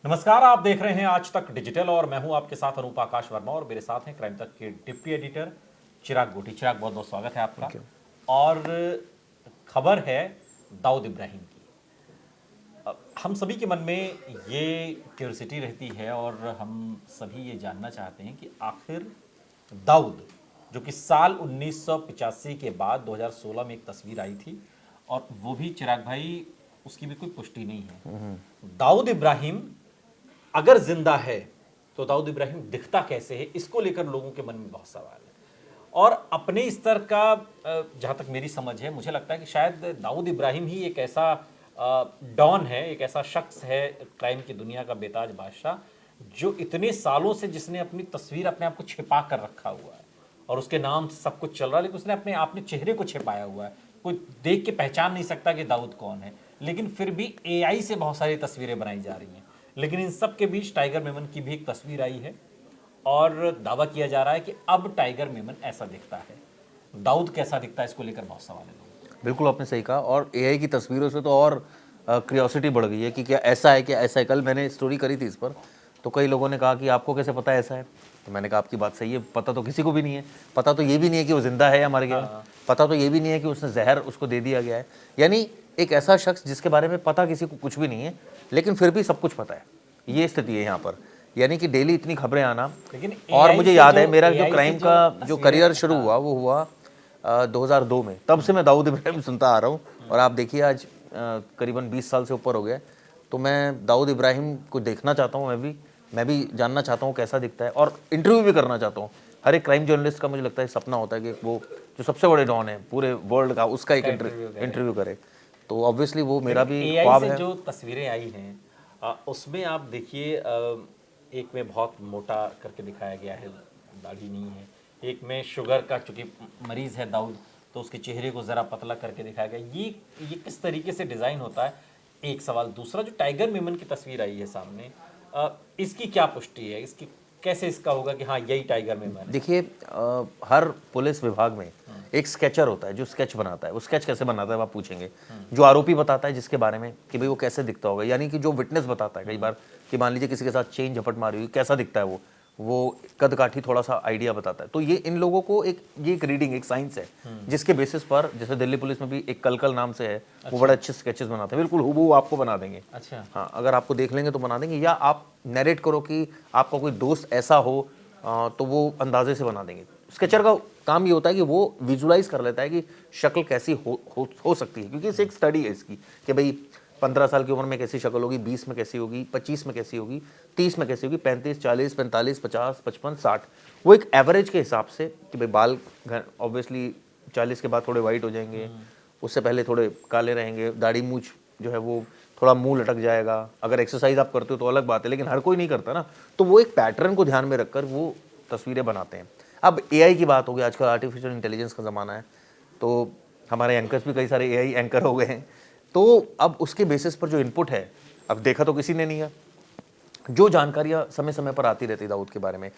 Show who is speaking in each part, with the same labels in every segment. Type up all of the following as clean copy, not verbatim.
Speaker 1: नमस्कार, आप देख रहे हैं आज तक डिजिटल और मैं हूं आपके साथ अनूप आकाश वर्मा और मेरे साथ हैं क्राइम तक के डिप्टी एडिटर चिराग गोटी। चिराग, बहुत बहुत स्वागत है आपका। और खबर है दाऊद इब्राहिम की। हम सभी के मन में ये क्यूरियोसिटी रहती है और हम सभी ये जानना चाहते हैं कि आखिर दाऊद, जो कि साल 1985 के बाद 2016 में एक तस्वीर आई थी और वो भी चिराग भाई उसकी भी कोई पुष्टि नहीं है। दाऊद इब्राहिम अगर जिंदा है तो दाऊद इब्राहिम दिखता कैसे है, इसको लेकर लोगों के मन में बहुत सवाल है। और अपने स्तर का जहां तक मेरी समझ है, मुझे लगता है कि शायद दाऊद इब्राहिम ही एक ऐसा डॉन है, एक ऐसा शख्स है क्राइम की दुनिया का बेताज बादशाह, जो इतने सालों से जिसने अपनी तस्वीर अपने आप को छिपा कर रखा हुआ है और उसके नाम से सब कुछ चल रहा है, लेकिन उसने अपने चेहरे को छिपाया हुआ है। कोई देख के पहचान नहीं सकता कि दाऊद कौन है, लेकिन फिर भी एआई से बहुत सारी तस्वीरें बनाई जा रही हैं। लेकिन इन सब के बीच टाइगर मेमन की भी एक तस्वीर आई है और दावा किया जा रहा है कि अब टाइगर मेमन ऐसा दिखता है। दाऊद कैसा दिखता है, इसको लेकर बहुत सवाल है लोगों को।
Speaker 2: बिल्कुल आपने सही कहा। और एआई की तस्वीरों से तो और क्यूरियोसिटी बढ़ गई है कि क्या ऐसा है, क्या ऐसा है। कल मैंने स्टोरी करी थी इस पर, तो कई लोगों ने कहा कि आपको कैसे पता है ऐसा है। तो मैंने कहा आपकी बात सही है, पता तो किसी को भी नहीं है। पता तो ये भी नहीं है कि वो जिंदा है या मर गया है। पता तो ये भी नहीं है कि उसने जहर उसको दे दिया गया है। यानी एक ऐसा शख्स जिसके बारे में पता किसी को कुछ भी नहीं है, लेकिन फिर भी सब कुछ पता है। ये स्थिति है यहाँ पर। यानी कि डेली इतनी खबरें आना।
Speaker 1: लेकिन
Speaker 2: और मुझे याद है मेरा जो
Speaker 1: AI
Speaker 2: क्राइम
Speaker 1: से
Speaker 2: का जो करियर
Speaker 1: तस्वीरें,
Speaker 2: शुरू हुआ वो हुआ 2002 में। तब से मैं दाऊद इब्राहिम सुनता आ रहा हूँ और आप देखिए आज करीबन 20 साल से ऊपर हो गया। तो मैं दाऊद इब्राहिम को देखना चाहता हूँ। मैं भी जानना चाहता हूँ कैसा दिखता है और इंटरव्यू भी करना चाहता हूँ। हर एक क्राइम जर्नलिस्ट का मुझे लगता है सपना होता है कि वो जो सबसे बड़े डॉन है पूरे वर्ल्ड का, उसका एक इंटरव्यू करे। तो ऑब्वियसली वो मेरा भी
Speaker 1: एआई
Speaker 2: ख्वाब
Speaker 1: से
Speaker 2: है।
Speaker 1: जो तस्वीरें आई हैं उसमें आप देखिए, एक में बहुत मोटा करके दिखाया गया है, दाढ़ी नहीं है। एक में शुगर का, चूंकि मरीज है दाऊद, तो उसके चेहरे को ज़रा पतला करके दिखाया गया। ये किस तरीके से डिज़ाइन होता है, एक सवाल। दूसरा, जो टाइगर मेमन की तस्वीर आई है सामने, इसकी क्या पुष्टि है, इसकी कैसे इसका होगा कि हाँ यही टाइगर मेमन है?
Speaker 2: देखिए हर पुलिस विभाग में एक स्केचर होता है जो स्केच बनाता है। वो स्केच कैसे बनाता है आप पूछेंगे। जो आरोपी बताता है जिसके बारे में कि भाई वो कैसे दिखता होगा, यानी कि जो विटनेस बताता है कई बार कि मान लीजिए किसी के साथ चेन झपट मारी हुई, कैसा दिखता है वो कद काठी थोड़ा सा आइडिया बताता है। तो ये इन लोगों को ये एक रीडिंग, एक साइंस है जिसके बेसिस पर, जैसे दिल्ली पुलिस में भी एक कलकल नाम से है, वो बड़े अच्छे स्केचेस बनाते हैं। बिल्कुल हूबहू आपको बना देंगे।
Speaker 1: अच्छा।
Speaker 2: हाँ, अगर आपको देख लेंगे तो बना देंगे, या आप नरेट करो कि आपका कोई दोस्त ऐसा हो तो वो अंदाजे से बना देंगे। स्केचर का काम ये होता है कि वो विजुलाइज कर लेता है कि शक्ल कैसी हो सकती है, क्योंकि इस एक स्टडी है इसकी कि भाई 15 साल की उम्र में कैसी शक्ल होगी, 20 में कैसी होगी, 25 में कैसी होगी, 30 में कैसी होगी, 35, 40, 45, 50, 55, 60। वो एक एवरेज के हिसाब से कि भाई बाल ऑब्वियसली 40 के बाद थोड़े वाइट हो जाएंगे, उससे पहले थोड़े काले रहेंगे, दाढ़ी मूछ जो है वो थोड़ा मुंह लटक जाएगा। अगर एक्सरसाइज आप करते हो तो अलग बात है, लेकिन हर कोई नहीं करता ना। तो वो एक पैटर्न को ध्यान में रखकर वो तस्वीरें बनाते हैं। अब एआई की बात होगी, आजकल आर्टिफिशियल इंटेलिजेंस का ज़माना है, तो हमारे एंकर्स भी कई सारे एआई एंकर हो गए हैं। तो अब उसके बेसिस पर जो इनपुट है, अब देखा तो किसी ने नहीं है, जो जानकारियाँ समय समय पर आती रहती दाऊद के बारे में,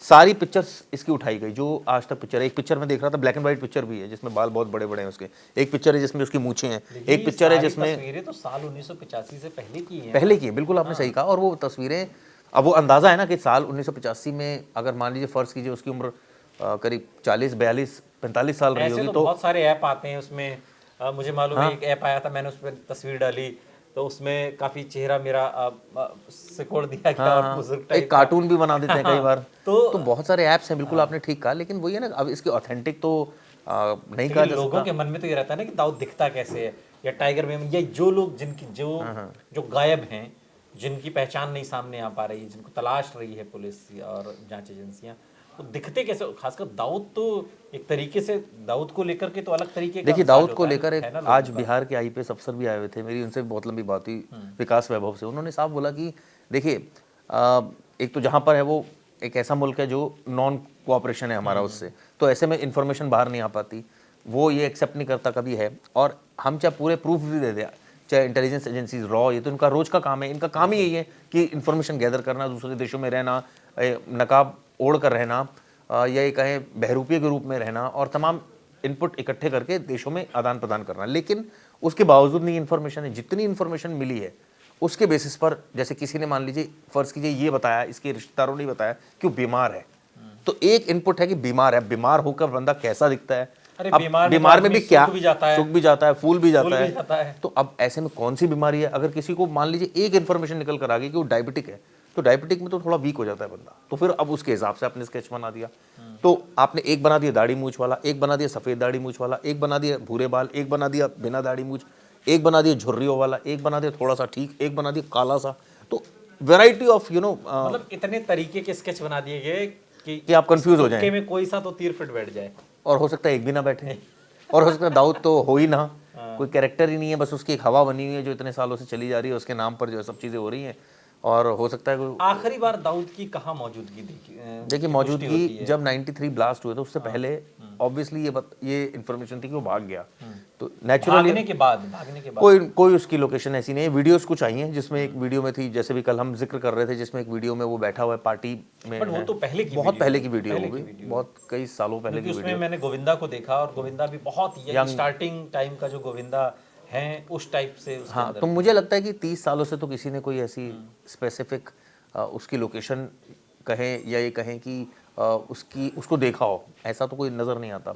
Speaker 2: सारी पिक्चर्स इसकी उठाई गई जो आज तक पिक्चर है। एक पिक्चर में देख रहा था, ब्लैक एंड व्हाइट पिक्चर भी है जिसमें बाल बहुत बड़े बड़े हैं उसके। एक पिक्चर है जिसमें उसकी मूछें हैं। एक पिक्चर है जिसमें
Speaker 1: तस्वीरें तो साल 1985 से पहले की हैं।
Speaker 2: पहले की है। बिल्कुल आपने सही कहा। और वो तस्वीरें, अब वो अंदाजा है ना कि साल 1985 में अगर मान लीजिए फर्ज कीजिए उसकी उम्र करीब 40, 42, 45 साल रही
Speaker 1: ऐसे
Speaker 2: होगी।
Speaker 1: तो
Speaker 2: तो
Speaker 1: बहुत सारे ऐप आते हैं उसमें। मुझे मालूम है, एक ऐप आया था, मैंने उस पर तस्वीर डाली तो उसमें काफी चेहरा मेरा सिकोड़ दिया गया और बुजुर्ग टाइप
Speaker 2: एक कार्टून भी बना देते हैं कई बार।
Speaker 1: तो
Speaker 2: तो बहुत सारे ऐप्स हैं, बिल्कुल आपने ठीक कहा। लेकिन वही है ना, अब इसकी ऑथेंटिक तो नहीं कहा जा
Speaker 1: लोगों
Speaker 2: सकता।
Speaker 1: के मन में तो ये रहता है ना कि दाऊद दिखता कैसे है, या टाइगर मेमन, या जो लोग जिनकी जो गायब हैं, जिनकी पहचान नहीं सामने आ पा रही, जिनको तलाश रही है पुलिस और जांच एजेंसियां, तो दिखते कैसे। खासकर दाऊद तो एक तरीके से, दाऊद को लेकर के तो अलग तरीके का
Speaker 2: देखिए,
Speaker 1: अंदाज
Speaker 2: दाऊद को
Speaker 1: होता है,
Speaker 2: लेकर
Speaker 1: है
Speaker 2: एक
Speaker 1: ना लोगों
Speaker 2: आज
Speaker 1: का।
Speaker 2: बिहार के आईपीएस अफसर भी आए हुए थे, मेरी उनसे बहुत लंबी बात हुई विकास वैभव से। उन्होंने साफ बोला कि देखिए एक तो जहाँ पर है वो एक ऐसा मुल्क है जो नॉन कोऑपरेशन है हमारा उससे, तो ऐसे में इंफॉर्मेशन बाहर नहीं आ पाती। वो ये एक्सेप्ट नहीं करता कभी है। और हम चाहे पूरे प्रूफ भी दे दें, चाहे इंटेलिजेंस एजेंसीज, रॉ, ये तो इनका रोज का काम है। इनका काम ही यही है कि इन्फॉर्मेशन गैदर करना, दूसरे देशों में रहना, नकाब ओढ़ कर रहना, या ये कहें बहरूपिये के रूप में रहना, और तमाम इनपुट इकट्ठे करके देशों में आदान प्रदान करना। लेकिन उसके बावजूद नहीं इन्फॉर्मेशन है। जितनी इन्फॉर्मेशन मिली है उसके बेसिस पर जैसे किसी ने मान लीजिए फर्ज कीजिए ये बताया, इसके रिश्तेदारों ने बताया कि वो बीमार है, तो एक इनपुट है कि बीमार है, बीमार होकर बंदा कैसा दिखता है,
Speaker 1: अरे
Speaker 2: अब बीमार में भी क्या
Speaker 1: सूख भी जाता है,
Speaker 2: सूख भी जाता है, फूल भी जाता
Speaker 1: भी
Speaker 2: है,
Speaker 1: जाता है।
Speaker 2: तो अब ऐसे में कौन सी बीमारी है? अगर किसी को मान लीजिए एक इन्फॉर्मेशन निकल कर आ गई कि वो डायबिटिक है, तो डायबिटिक में तो थोड़ा वीक हो जाता है बंदा, तो फिर अब उसके हिसाब से आपने स्केच बना दिया। तो आपने एक बना दिया दाढ़ी मूछ वाला, एक बना दिया सफेद दाढ़ी मूछ वाला, एक बना दिया भूरे बाल, एक बना दिया बिना दाढ़ी मूछ, एक बना दिया झुर्रियों वाला, एक बना दिया थोड़ा सा ठीक, एक बना दिया काला सा। तो वेराइटी ऑफ
Speaker 1: मतलब इतने तरीके के स्केच बना दिए गए
Speaker 2: कि आप कंफ्यूज हो
Speaker 1: तुक्के
Speaker 2: जाएं,
Speaker 1: में कोई सा तो तीर फिट बैठ जाए।
Speaker 2: और हो सकता है एक भी ना बैठे, और हो सकता है दाऊद तो हो ही ना, कोई कैरेक्टर ही नहीं है, बस उसकी एक हवा बनी हुई है जो इतने सालों से चली जा रही है, उसके नाम पर जो है सब चीज़ें हो रही हैं। और हो सकता है कोई
Speaker 1: आखिरी बार दाऊद की कहाँ मौजूदगी
Speaker 2: देखिए मौजूदगी जब 93 ब्लास्ट हुए तो उससे पहले ऑब्वियसली ये इन्फॉर्मेशन थी कि वो भाग गया, तो नेचुरली
Speaker 1: भागने के बाद
Speaker 2: कोई उसकी लोकेशन ऐसी नहीं है। वीडियोस कुछ आई हैं जिसमें एक वीडियो में थी, जैसे भी कल हम जिक्र कर रहे थे, जिसमें एक वीडियो में वो बैठा हुआ है पार्टी में,
Speaker 1: बट वो तो पहले की
Speaker 2: बहुत पहले की वीडियो
Speaker 1: पहले
Speaker 2: होगी,
Speaker 1: की वीडियो।
Speaker 2: बहुत कई सालों पहले की
Speaker 1: क्योंकि उसमें
Speaker 2: वीडियो।
Speaker 1: मैंने गोविंदा को देखा और गोविंदा भी बहुत यंग स्टार्टिंग टाइम का जो गोविंदा है उस टाइप से उसके
Speaker 2: हाँ,
Speaker 1: अंदर
Speaker 2: तो मुझे लगता है कि 30 सालों से तो किसी ने कोई ऐसी स्पेसिफिक उसकी लोकेशन कहें या ये कहें कि उसको देखा हो, ऐसा तो कोई नज़र नहीं आता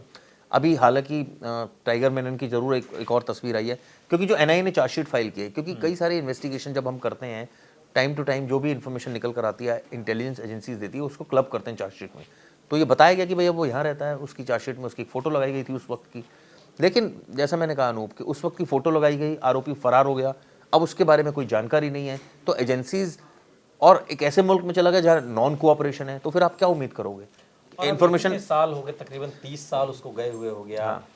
Speaker 2: अभी। हालांकि टाइगर मेनन की जरूर एक और तस्वीर आई है, क्योंकि जो एनआईए ने चार्जशीट फाइल की है, क्योंकि कई सारे इन्वेस्टिगेशन जब हम करते हैं टाइम टू टाइम जो भी इन्फॉर्मेशन निकल कर आती है इंटेलिजेंस एजेंसीज देती है, उसको क्लब करते हैं चार्जशीट में। तो ये बताया गया कि भैया वो यहाँ रहता है, उसकी चार्जशीट में उसकी फ़ोटो लगाई गई थी उस वक्त की, लेकिन जैसा मैंने कहा अनूप कि उस वक्त की फ़ोटो लगाई गई, आरोपी फरार हो गया, अब उसके बारे में कोई जानकारी नहीं है, तो एजेंसीज और एक ऐसे मुल्क में चला गया जहाँ नॉन कोऑपरेशन है, तो फिर आप क्या उम्मीद करोगे? इन्फॉर्मेशन
Speaker 1: साल हो गए, तकरीबन 30 साल उसको गए हुए हो गया।
Speaker 2: हाँ,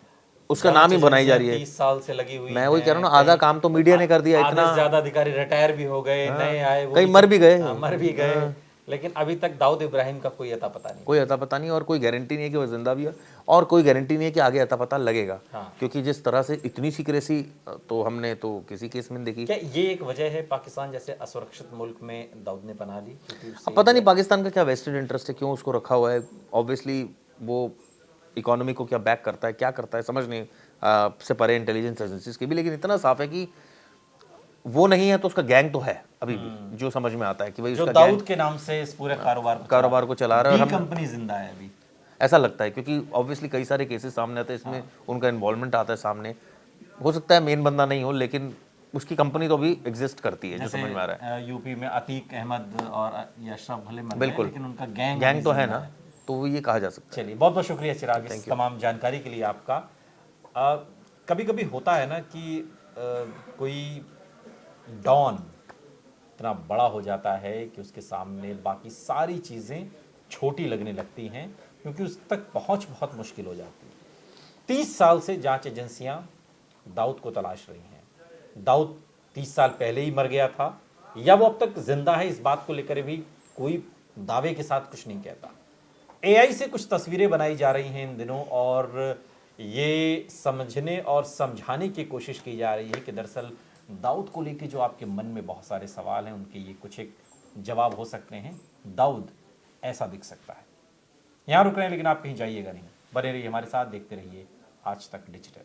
Speaker 2: उसका नाम ही बनाई जा रही है,
Speaker 1: 30 साल से लगी हुई
Speaker 2: मैं वही कह रहा हूँ ना, आधा काम तो मीडिया ने कर दिया,
Speaker 1: इतना ज्यादा अधिकारी रिटायर भी हो गए, नए आए,
Speaker 2: कई मर भी गए,
Speaker 1: लेकिन अभी तक दाऊद इब्राहिम का कोई अता पता नहीं,
Speaker 2: कोई अता पता नहीं, और कोई गारंटी नहीं है कि वो जिंदा भी है, और कोई गारंटी नहीं है कि आगे अता पता लगेगा। क्योंकि जिस तरह से इतनी सीक्रेसी तो हमने तो किसी केस में देखी।
Speaker 1: क्या ये एक वजह है पाकिस्तान जैसे असुरक्षित मुल्क में दाऊद ने बना ली?
Speaker 2: अब पता नहीं पाकिस्तान का क्या वेस्टेड इंटरेस्ट है, क्यों उसको रखा हुआ है। ऑब्वियसली वो इकोनॉमी को क्या बैक करता है, क्या करता है समझ नहीं से परे इंटेलिजेंस एजेंसीज के भी, लेकिन इतना साफ है कि वो नहीं है तो उसका गैंग तो है अभी भी, जो समझ में आता है कि भाई
Speaker 1: जो
Speaker 2: उसका
Speaker 1: दाऊद के नाम से इस पूरे कारोबार
Speaker 2: को चला रहा है, और
Speaker 1: कंपनी जिंदा है अभी,
Speaker 2: ऐसा लगता है। क्योंकि ऑब्वियसली कई सारे केसेस सामने आते हैं, इसमें उनका इन्वॉल्वमेंट आता है सामने। हो सकता है मेन बंदा नहीं हो, लेकिन उसकी कंपनी तो अभी एग्जिस्ट करती है, जो समझ में आ रहा है।
Speaker 1: यूपी में अतीक अहमद और अशरफ भले मर गए,
Speaker 2: बिल्कुल,
Speaker 1: लेकिन उनका
Speaker 2: गैंग तो है ना, तो ये कहा जा सकता है।
Speaker 1: चलिए, बहुत बहुत शुक्रिया चिराग इस तमाम जानकारी के लिए आपका। कभी कभी होता है ना कि कोई डॉन इतना बड़ा हो जाता है कि उसके सामने बाकी सारी चीज़ें छोटी लगने लगती हैं, क्योंकि उस तक पहुंच बहुत मुश्किल हो जाती है। 30 साल से जांच एजेंसियां दाऊद को तलाश रही हैं। दाऊद 30 साल पहले ही मर गया था या वो अब तक जिंदा है, इस बात को लेकर भी कोई दावे के साथ कुछ नहीं कहता। एआई से कुछ तस्वीरें बनाई जा रही हैं इन दिनों, और ये समझने और समझाने की कोशिश की जा रही है कि दरअसल दाऊद को लेकर जो आपके मन में बहुत सारे सवाल हैं, उनके ये कुछ एक जवाब हो सकते हैं। दाऊद ऐसा दिख सकता है। यहाँ रुक रहे हैं, लेकिन आप कहीं जाइएगा नहीं, बने रहिए हमारे साथ, देखते रहिए आज तक डिजिटल।